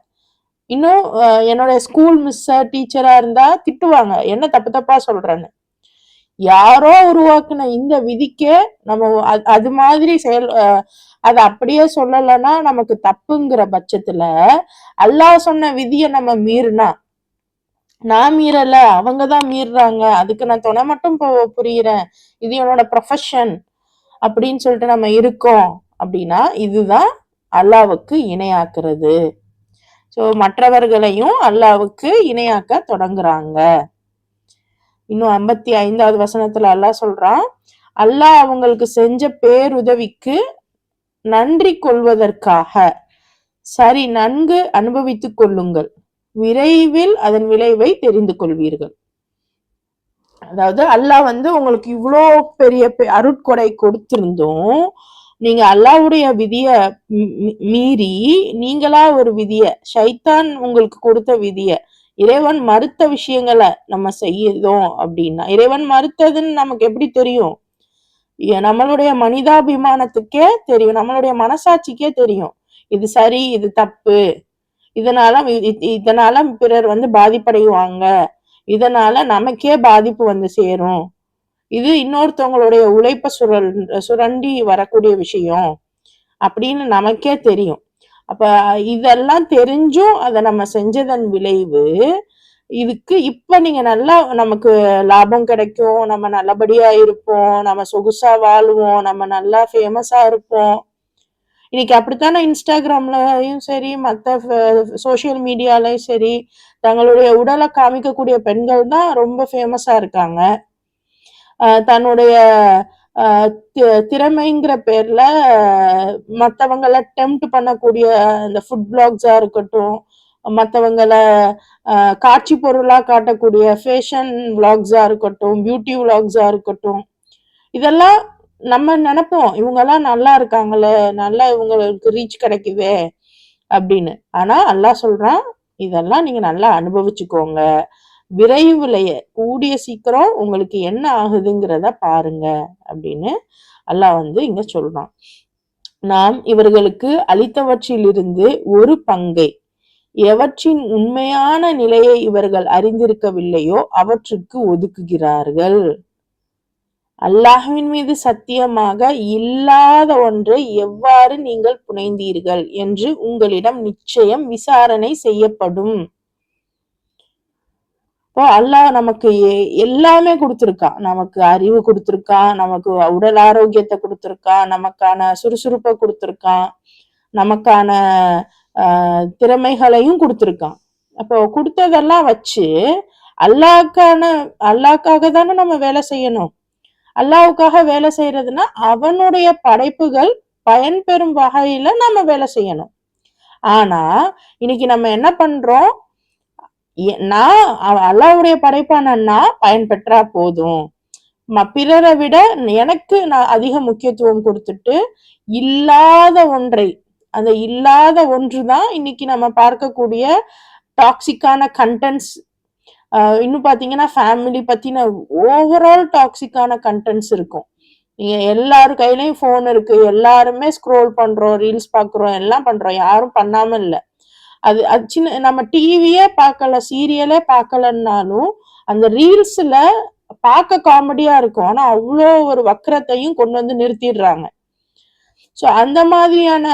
இன்னும் என்னோட ஸ்கூல் மிஸ்ஸா டீச்சரா இருந்தா திட்டுவாங்க, என்ன தப்பு தப்பா சொல்றேன்னு. யாரோ உருவாக்குன இந்த விதிக்கே நம்ம அது மாதிரி செயல் அத அப்படியே சொல்லலைன்னா நமக்கு தப்புங்கிற பட்சத்துல அல்லாஹ் சொன்ன விதியை நம்ம மீறினா, நான் மீறல அவங்கதான் மீறுறாங்க, அதுக்கு நான் துணை மட்டும் புரியுறேன், இது என்னோட ப்ரொஃபஷன் அப்படின்னு சொல்லிட்டு நம்ம இருக்கோம் அப்படின்னா இதுதான் அல்லாவுக்கு இணையாக்குறது. சோ மற்றவர்களையும் அல்லாவுக்கு இணையாக்க தொடங்குறாங்க. இன்னும் 55வது வசனத்துல அல்லாஹ் சொல்றான், அல்லாஹ் அவங்களுக்கு செஞ்ச பேருதவிக்கு நன்றி கொள்வதற்காக சரி நன்கு அனுபவித்துக் கொள்ளுங்கள், விரைவில் அதன் விளைவை தெரிந்து கொள்வீர்கள். அதாவது அல்லாஹ் உங்களுக்கு இவ்வளோ பெரிய அருட்கொடை கொடுத்திருந்தும் நீங்க அல்லாஹ்வுடைய விதிய மீறி நீங்களா ஒரு விதிய, ஷைத்தான் உங்களுக்கு கொடுத்த விதிய, இறைவன் மறுத்த விஷயங்களை நம்ம செய்யறோம் அப்படின்னா, இறைவன் மறுத்ததுன்னு நமக்கு எப்படி தெரியும்? நம்மளுடைய மனிதாபிமானத்துக்கே தெரியும், நம்மளுடைய மனசாட்சிக்கே தெரியும் இது சரி இது தப்பு, இதனால பிறர் பாதிப்படைவாங்க, இதனால நமக்கே பாதிப்பு சேரும், இது இன்னொருத்தவங்களுடைய உழைப்ப சுரண்டி வரக்கூடிய விஷயம் அப்படின்னு நமக்கே தெரியும். அப்ப இதெல்லாம் தெரிஞ்சும் அதை நம்ம செஞ்சதன் விளைவு இதுக்கு இப்ப நீங்க நல்லா நமக்கு லாபம் கிடைக்கும், நம்ம நல்லபடியா இருப்போம், நம்ம சொகுசா வாழுவோம், நம்ம நல்லா ஃபேமஸா இருப்போம். இன்னைக்கு அப்படித்தானே இன்ஸ்டாகிராம்லயும் சரி மற்ற சோசியல் மீடியாலயும் சரி தங்களுடைய உடலை காமிக்கக்கூடிய பெண்கள் தான் ரொம்ப ஃபேமஸா இருக்காங்க. தன்னுடைய திறமைங்கிற பேர்ல மற்றவங்களை டெம்ப்ட் பண்ணக்கூடிய இந்த ஃபுட் பிளாக்ஸா இருக்கட்டும், மற்றவங்களை காட்சி பொருளா காட்டக்கூடிய ஃபேஷன் விளாக்ஸா இருக்கட்டும், பியூட்டி விளாக்ஸா இருக்கட்டும், இதெல்லாம் நம்ம நினைப்போம் இவங்கெல்லாம் நல்லா இருக்காங்களே, நல்லா இவங்களுக்கு ரீச் கிடைக்குதே அப்படின்னு. ஆனா அல்லாஹ் சொல்றான், இதெல்லாம் நீங்க நல்லா அனுபவிச்சுக்கோங்க, விரைவுலைய கூடிய சீக்கிரம் உங்களுக்கு என்ன ஆகுதுங்கிறத பாருங்க அப்படின்னு அல்லாஹ் இங்க சொல்றான். நாம் இவர்களுக்கு அளித்தவற்றிலிருந்து ஒரு பங்கை எவற்றின் உண்மையான நிலையை இவர்கள் அறிந்திருக்கவில்லையோ அவற்றுக்கு ஒதுக்குகிறார்கள். அல்லாஹ்வின் மீது சத்தியமாக இல்லாத ஒன்றை எவ்வாறு நீங்கள் புனைந்தீர்கள் என்று உங்களிடம் நிச்சயம் விசாரணை செய்யப்படும். இப்போ அல்லாஹ் நமக்கு எல்லாமே கொடுத்திருக்கான், நமக்கு அறிவு கொடுத்திருக்கான், நமக்கு உடல் ஆரோக்கியத்தை கொடுத்திருக்கான், நமக்கான சுறுசுறுப்பை கொடுத்திருக்கான், நமக்கான திறமைகளையும் கொடுத்திருக்கான். அப்போ கொடுத்ததெல்லாம் வச்சு அல்லாஹ்க்காக தானே நம்ம வேலை செய்யணும். அல்லாஹ்வுக்காக வேலை செய்யறதுன்னா அவனுடைய படைப்புகள் பயன்பெறும் வகையில நம்ம வேலை செய்யணும். ஆனா இன்னைக்கு நம்ம என்ன பண்றோம், நான் அல்லாஹ்வுடைய படைப்பான நான் பயன்பெற்றா போதும், பிறரை விட எனக்கு நான் அதிக முக்கியத்துவம் கொடுத்துட்டு இல்லாத ஒன்றை, அந்த இல்லாத ஒன்றுதான் இன்னைக்கு நம்ம பார்க்கக்கூடிய டாக்ஸிக்கான கண்டென்ட்ஸ். இன்னும் பாத்தீங்கன்னா ஃபேமிலி பத்தின ஓவரால் டாக்ஸிக்கான கண்டென்ட்ஸ் இருக்கும். நீங்க எல்லாரு கையிலயும் போன் இருக்கு, எல்லாருமே ஸ்க்ரோல் பண்றோம், ரீல்ஸ் பாக்குறோம், எல்லாம் பண்றோம், யாரும் பண்ணாம இல்ல. அது சின்ன நம்ம டிவியே பார்க்கல, சீரியலே பார்க்கலன்னாலும் அந்த ரீல்ஸ்ல பார்க்க காமெடியா இருக்கும், ஆனா அவ்வளோ ஒரு வக்கரத்தையும் கொண்டு நிறுத்திடுறாங்க. சோ அந்த மாதிரியான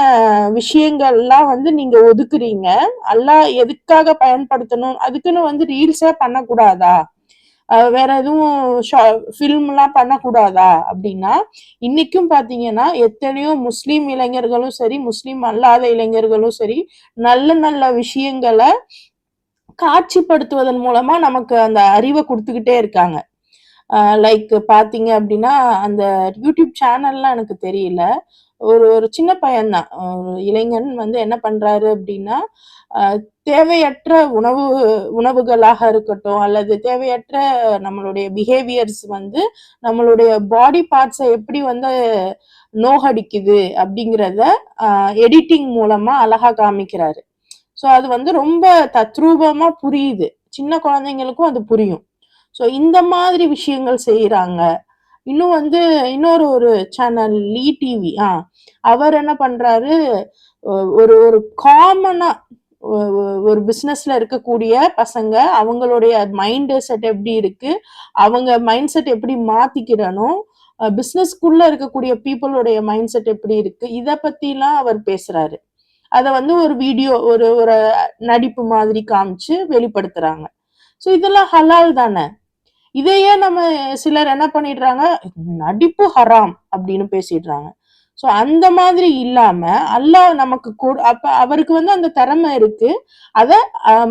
விஷயங்கள்லாம் நீங்க ஒதுக்குறீங்க. அல்லாஹ் எதுக்காக பயன்படுத்தணும், அதுக்குன்னு ரீல்ஸே பண்ணக்கூடாதா, வேற எதுவும் ஃபில்ம்லாம் பண்ணக்கூடாதா அப்படின்னா, இன்னைக்கும் பாத்தீங்கன்னா எத்தனையோ முஸ்லீம் இளைஞர்களும் சரி முஸ்லீம் அல்லாத இளைஞர்களும் சரி நல்ல நல்ல விஷயங்களை காட்சிப்படுத்துவதன் மூலமா நமக்கு அந்த அறிவை கொடுத்துக்கிட்டே இருக்காங்க. லைக் பாத்தீங்க அப்படின்னா அந்த யூடியூப் சேனல்லாம் எனக்கு தெரியல, ஒரு சின்ன பையன்தான், ஒரு இளைஞன் என்ன பண்றாரு அப்படின்னா, தேவையற்ற உணவுகளாக இருக்கட்டும் அல்லது தேவையற்ற நம்மளுடைய பிஹேவியர்ஸ் நம்மளுடைய பாடி பார்ட்ஸை எப்படி நோகடிக்குது அப்படிங்கிறத எடிட்டிங் மூலமா அழகா காமிக்கிறாரு. ஸோ அது ரொம்ப தத்ரூபமா புரியுது, சின்ன குழந்தைங்களுக்கும் அது புரியும். ஸோ இந்த மாதிரி விஷயங்கள் செய்யறாங்க. இன்னும் இன்னொரு ஒரு சேனல் லீ டிவி, அவர் என்ன பண்றாரு, ஒரு ஒரு காமனா ஒரு பிசினஸ்ல இருக்கக்கூடிய பசங்க அவங்களுடைய மைண்ட் செட் எப்படி இருக்கு, அவங்க மைண்ட் செட் எப்படி மாத்திக்கிறணும், பிசினஸ்க்குள்ள இருக்கக்கூடிய பீப்புளுடைய மைண்ட் செட் எப்படி இருக்கு, இத பத்திலாம் அவர் பேசுறாரு. அத வந்து ஒரு வீடியோ ஒரு ஒரு நடிப்பு மாதிரி காமிச்சு வெளிப்படுத்துறாங்க. ஸோ இதெல்லாம் ஹலால் தானே. இதையே நம்ம சிலர் என்ன பண்ணிடுறாங்க, நடிப்பு ஹராம் அப்படின்னு பேசிடுறாங்க. ஸோ அந்த மாதிரி இல்லாம அல்லாஹ் நமக்கு அப்ப அவருக்கு வந்து அந்த திறமை இருக்கு. அத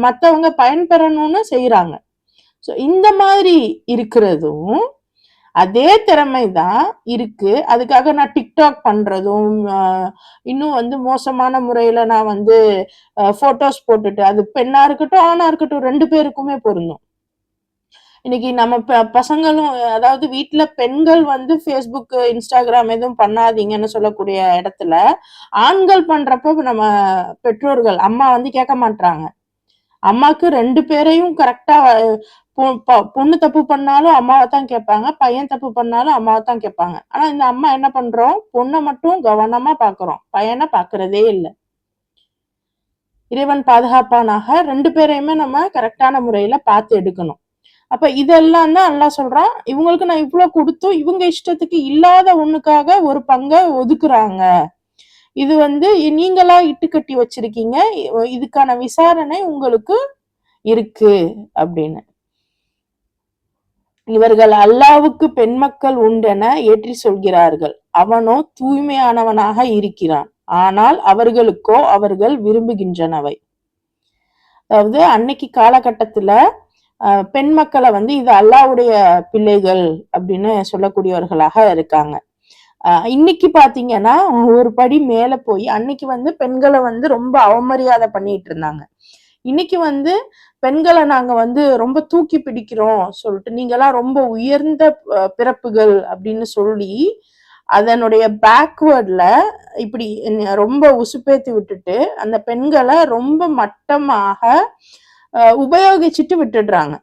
மத்தவங்க பயன்பெறணும்னு செய்றாங்க. ஸோ இந்த மாதிரி இருக்கிறதும் அதே திறமை தான் இருக்கு. அதுக்காக நான் டிக்டாக் பண்றதும், இன்னும் வந்து மோசமான முறையில நான் வந்து ஃபோட்டோஸ் போட்டுட்டு, அது பெண்ணா இருக்கட்டும், ஆணா இருக்கட்டும் 2 பேருக்குமே பொருந்தும். இன்னைக்கு நம்ம பசங்களும் அதாவது வீட்ல பெண்கள் வந்து Facebook, Instagram எதுவும் பண்ணாதீங்கன்னு சொல்லக்கூடிய இடத்துல, ஆண்கள் பண்றப்ப நம்ம பெற்றோர்கள், அம்மா வந்து கேட்க மாட்றாங்க. அம்மாக்கு 2 பேரையும் கரெக்ட்டா பொண்ணு தப்பு பண்ணாலும் அம்மாவ தான் கேட்பாங்க. பையன் தப்பு பண்ணாலும் அம்மாவ தான் கேட்பாங்க. ஆனா இந்த அம்மா என்ன பண்றோம்? பொண்ண மட்டும் கவனமா பார்க்கிறோம். பையன பார்க்கிறதே இல்ல. இறைவன் பாதுகாப்பானாக 2 பேரையுமே நம்ம கரெக்ட்டான முறையில பார்த்து எடுக்கணும். அப்ப இதெல்லாம் தான் அல்லாஹ் சொல்றான். இவங்களுக்கு நான் இவ்ளோ குடுத்தும் இவங்க இஷ்டத்துக்கு இல்லாத ஒண்ணுக்காக ஒரு பங்க ஒதுக்குறாங்க. இது வந்து நீங்களா இட்டுக்கட்டி வச்சிருக்கீங்க. இதுக்கான விசாரணை உங்களுக்கு இருக்கு அப்படின்னு. இவர்கள் அல்லாவுக்கு பெண் மக்கள் உண்டென ஏற்றி சொல்கிறார்கள். அவனோ தூய்மையானவனாக இருக்கிறான். ஆனால் அவர்களுக்கோ அவர்கள் விரும்புகின்றனவை. அதாவது அன்னைக்கு காலகட்டத்துல பெண் மக்களை வந்து இது அல்லாவுடைய பிள்ளைகள் அப்படின்னு சொல்லக்கூடியவர்களாக இருக்காங்க. இன்னைக்கு பாத்தீங்கன்னா ஒரு படி மேல போய் அன்னைக்கு வந்து பெண்களை வந்து ரொம்ப அவமரியாதை பண்ணிட்டு இருந்தாங்க. இன்னைக்கு வந்து பெண்களை நாங்க வந்து ரொம்ப தூக்கி பிடிக்கிறோம் சொல்லிட்டு நீங்கெல்லாம் ரொம்ப உயர்ந்த பிறப்புகள் அப்படின்னு சொல்லி அதனுடைய பேக்வேர்ட்ல இப்படி ரொம்ப உசுப்பேத்தி விட்டுட்டு அந்த பெண்களை ரொம்ப மட்டமாக உபயோகிச்சுட்டு விட்டுடுறாங்க.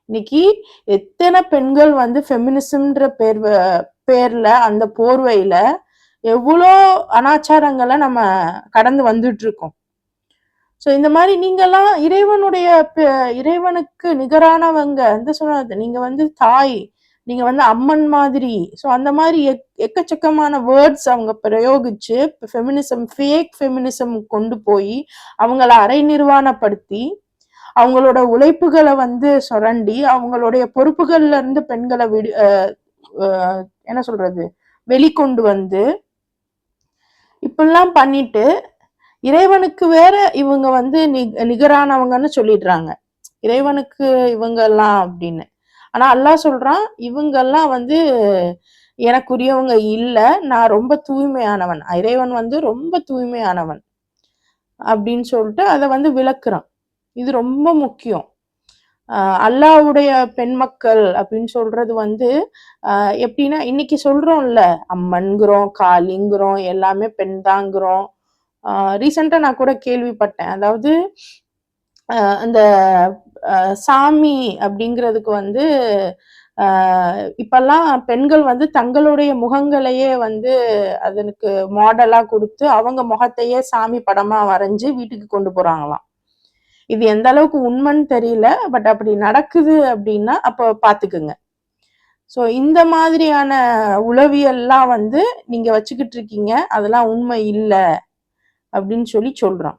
இன்னைக்கு எத்தனை பெண்கள் வந்து ஃபெமினிசம்ன்ற பேர்ல அந்த போர்வையில எவ்வளோ அனாச்சாரங்களை நம்ம கடந்து வந்துட்டு இருக்கோம். சோ இந்த மாதிரி நீங்கெல்லாம் இறைவனுக்கு நிகரானவங்க இந்த சொன்னது நீங்க வந்து தாய், நீங்க வந்து அம்மன் மாதிரி. சோ அந்த மாதிரி எக்கச்சக்கமான வேர்ட்ஸ் அவங்க பிரயோகிச்சு ஃபெமினிசம் ஃபேக் ஃபெமினிசம் கொண்டு போய் அவங்கள அரை நிர்வாணப்படுத்தி அவங்களோட உழைப்புகளை வந்து சுரண்டி அவங்களுடைய பொறுப்புகள்ல இருந்து பெண்களை என்ன சொல்றது வெளிக்கொண்டு வந்து இப்படிலாம் பண்ணிட்டு இறைவனுக்கு வேற இவங்க வந்து நிகரானவங்கன்னு சொல்லிடுறாங்க. இறைவனுக்கு இவங்க எல்லாம் அப்படின்னு. ஆனா அல்லாஹ் சொல்றான் இவங்கெல்லாம் வந்து எனக்குரியவங்க இல்ல, நான் ரொம்ப தூய்மையானவன். இறைவன் வந்து ரொம்ப தூய்மையானவன் அப்படின்னு சொல்லிட்டு அதை வந்து விளக்குறான். இது ரொம்ப முக்கியம். அல்லாவுடைய பெண் மக்கள் அப்படின்னு சொல்றது வந்து எப்படின்னா இன்னைக்கு சொல்றோம்ல அம்மன்கிறோம், காளிங்கிறோம், எல்லாமே பெண் தாங்கிறோம். ரீசெண்டா நான் கூட கேள்விப்பட்டேன். அதாவது அந்த சாமி அப்படிங்கிறதுக்கு வந்து இப்பெல்லாம் பெண்கள் வந்து தங்களுடைய முகங்களையே வந்து அதற்கு மாடலா கொடுத்து அவங்க முகத்தையே சாமி படமா வரைஞ்சு வீட்டுக்கு கொண்டு போறாங்களாம். இது எந்த அளவுக்கு உண்மைன்னு தெரியல. பட் அப்படி நடக்குது அப்படின்னா அப்ப பாத்துக்குங்க. சோ இந்த மாதிரியான உளவியல்லாம் வந்து நீங்க வச்சுக்கிட்டு இருக்கீங்க, அதெல்லாம் உண்மை இல்லை அப்படின்னு சொல்றான்.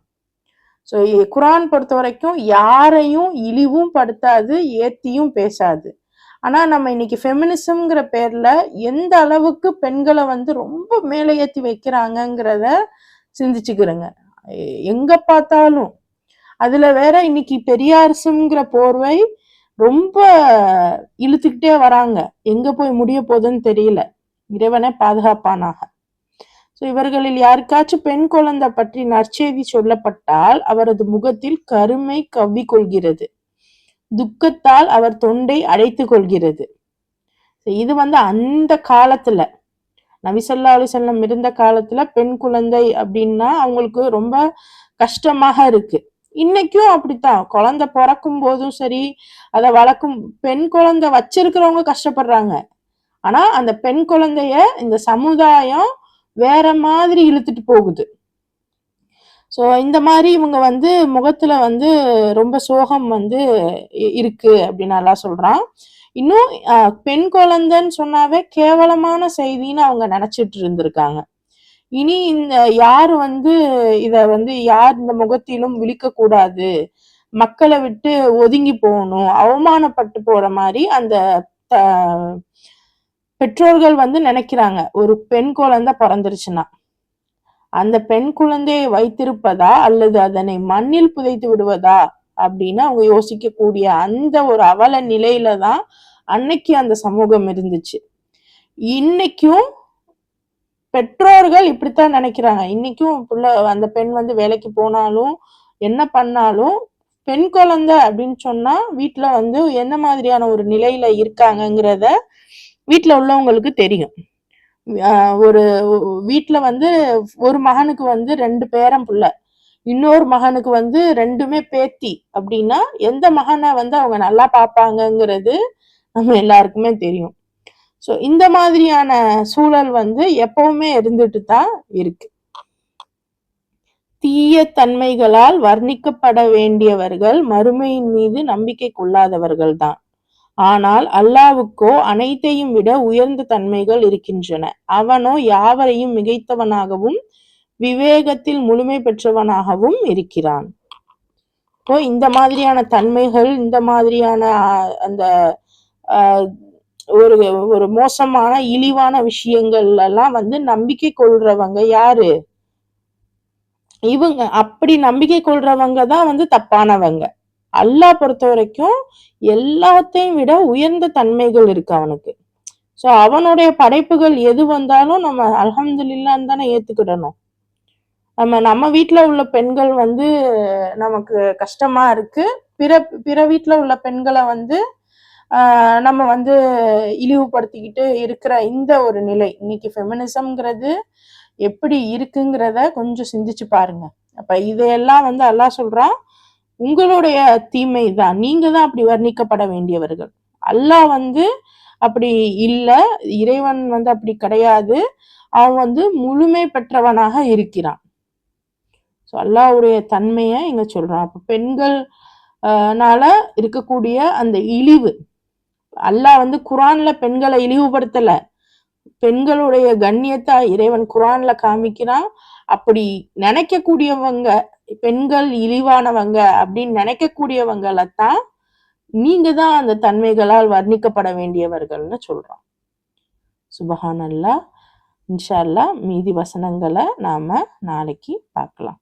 ஸோ குரான் பொறுத்த வரைக்கும் யாரையும் இழிவும் படுத்தாது, ஏத்தியும் பேசாது. ஆனா நம்ம இன்னைக்கு ஃபெமினிசம்ங்கிற பேர்ல எந்த அளவுக்கு பெண்களை வந்து ரொம்ப மேலே ஏத்தி வைக்கிறாங்கிறத சிந்திச்சுக்கிறேங்க. எங்க பார்த்தாலும் அதுல வேற இன்னைக்கு பெரியாரிசம்ங்கிற போர்வை ரொம்ப இழுத்துக்கிட்டே வராங்க. எங்க போய் முடிய போகுதுன்னு தெரியல. இறைவனே பாதுகாப்பானாக. இவர்களில் யாருக்காச்சும் பெண் குழந்தை பற்றி நற்செய்தி சொல்லப்பட்டால் அவரது முகத்தில் கருமை கவ்விக்கொள்கிறது, துக்கத்தால் அவர் தொண்டை அடைத்துக் கொள்கிறது. இது வந்து அந்த காலத்துல நபி ஸல்லல்லாஹு அலைஹி வஸல்லம் இருந்த காலத்துல பெண் குழந்தை அப்படின்னா அவங்களுக்கு ரொம்ப கஷ்டமாக இருக்கு. இன்னைக்கும் அப்படித்தான். குழந்தை பிறக்கும் போதும் சரி, அதை வளர்க்கும் பெண் குழந்தை வச்சிருக்கிறவங்க கஷ்டப்படுறாங்க. ஆனா அந்த பெண் குழந்தைய இந்த சமுதாயம் வேற மாதிரி இழுத்துட்டு போகுது. ஸோ இந்த மாதிரி இவங்க வந்து முகத்துல வந்து ரொம்ப சோகம் வந்து இருக்கு அப்படின்னு அல்லாஹ் சொல்றான். இன்னும் பெண் குழந்தைன்னு சொன்னாவே கேவலமான செய்தின்னு அவங்க நினைச்சிட்டு இருந்திருக்காங்க. இனி இந்த யார் வந்து இத வந்து யார் இந்த முகத்திலும் விழிக்க கூடாது, மக்களை விட்டு ஒதுங்கி போகணும், அவமானப்பட்டு போற மாதிரி அந்த பெற்றோர்கள் வந்து நினைக்கிறாங்க. ஒரு பெண் குழந்தை பிறந்துருச்சுன்னா அந்த பெண் குழந்தையை வைத்திருப்பதா அல்லது அதனை மண்ணில் புதைத்து விடுவதா அப்படின்னு அவங்க யோசிக்கக்கூடிய அந்த ஒரு அவல நிலையில தான் அன்னைக்கு அந்த சமூகம் இருந்துச்சு. இன்னைக்கும் பெற்றோர்கள் இப்படித்தான் நினைக்கிறாங்க. இன்னைக்கும் அந்த பெண் வந்து வேலைக்கு போனாலும் என்ன பண்ணாலும் பெண் குழந்தை அப்படின்னு சொன்னா வீட்டுல வந்து என்ன மாதிரியான ஒரு நிலையில இருக்காங்கங்கிறத வீட்டுல உள்ளவங்களுக்கு தெரியும். ஒரு வீட்டுல வந்து ஒரு மகனுக்கு வந்து 2 பேரன் புள்ள, இன்னொரு மகனுக்கு வந்து 2மே பேத்தி அப்படின்னா எந்த மகனை வந்து அவங்க நல்லா பார்ப்பாங்கங்கிறது நம்ம எல்லாருக்குமே தெரியும். ஸோ இந்த மாதிரியான சூழல் வந்து எப்பவுமே இருந்துட்டு தான் இருக்கு. தீய தன்மைகளால் வர்ணிக்கப்பட வேண்டியவர்கள் மறுமையின் மீது நம்பிக்கை கொள்ளாதவர்கள் தான். ஆனால் அல்லாவுக்கோ அனைத்தையும் விட உயர்ந்த தன்மைகள் இருக்கின்றன. அவனோ யாவரையும் மிகைத்தவனாகவும் விவேகத்தில் முழுமை பெற்றவனாகவும் இருக்கிறான். இப்போ இந்த மாதிரியான தன்மைகள், இந்த மாதிரியான அந்த ஒரு ஒரு மோசமான இழிவான விஷயங்கள் எல்லாம் வந்து நம்பிக்கை கொள்றவங்க யாரு? இவங்க. அப்படி நம்பிக்கை கொள்றவங்க தான் வந்து தப்பானவங்க. அல்லாஹ் பொறுத்த வரைக்கும் எல்லாத்தையும் விட உயர்ந்த தன்மைகள் இருக்கு அவனுக்கு. சோ அவனுடைய படைப்புகள் எது வந்தாலும் நம்ம அல்ஹம்துலில்லாஹ்னு தானே ஏத்துக்கிடணும். நம்ம வீட்டுல உள்ள பெண்கள் வந்து நமக்கு கஷ்டமா இருக்கு, பிற பிற வீட்டுல உள்ள பெண்களை வந்து நம்ம வந்து இழிவுபடுத்திக்கிட்டு இருக்கிற இந்த ஒரு நிலை, இன்னைக்கு ஃபெமினிசம்ங்கிறது எப்படி இருக்குங்கிறத கொஞ்சம் சிந்திச்சு பாருங்க. அப்ப இதையெல்லாம் வந்து அல்லாஹ் சொல்றான், உங்களுடைய தீமை தான், நீங்க தான் அப்படி வர்ணிக்கப்பட வேண்டியவர்கள். அல்லாஹ் வந்து அப்படி இல்ல, இறைவன் வந்து அப்படி கிடையாது, அவன் வந்து முழுமை பெற்றவனாக இருக்கிறான். ஸோ அல்லாஹ்வுடைய தன்மையை இங்க சொல்றான். அப்ப பெண்கள் னால இருக்கக்கூடிய அந்த இழிவு, அல்லாஹ் வந்து குரான்ல பெண்களை இழிவுபடுத்தல, பெண்களுடைய கண்ணியத்தை இறைவன் குரான்ல காமிக்கிறான். அப்படி நினைக்கக்கூடியவங்க, பெண்கள் இழிவானவங்க அப்படின்னு நினைக்கக்கூடியவங்களைத்தான் நீங்க தான் அந்த தன்மைகளால் வர்ணிக்கப்பட வேண்டியவர்கள்னு சொல்றோம். சுபஹானல்லாஹ். இன்ஷா அல்லாஹ் மீதி வசனங்களை நாம நாளைக்கு பார்க்கலாம்.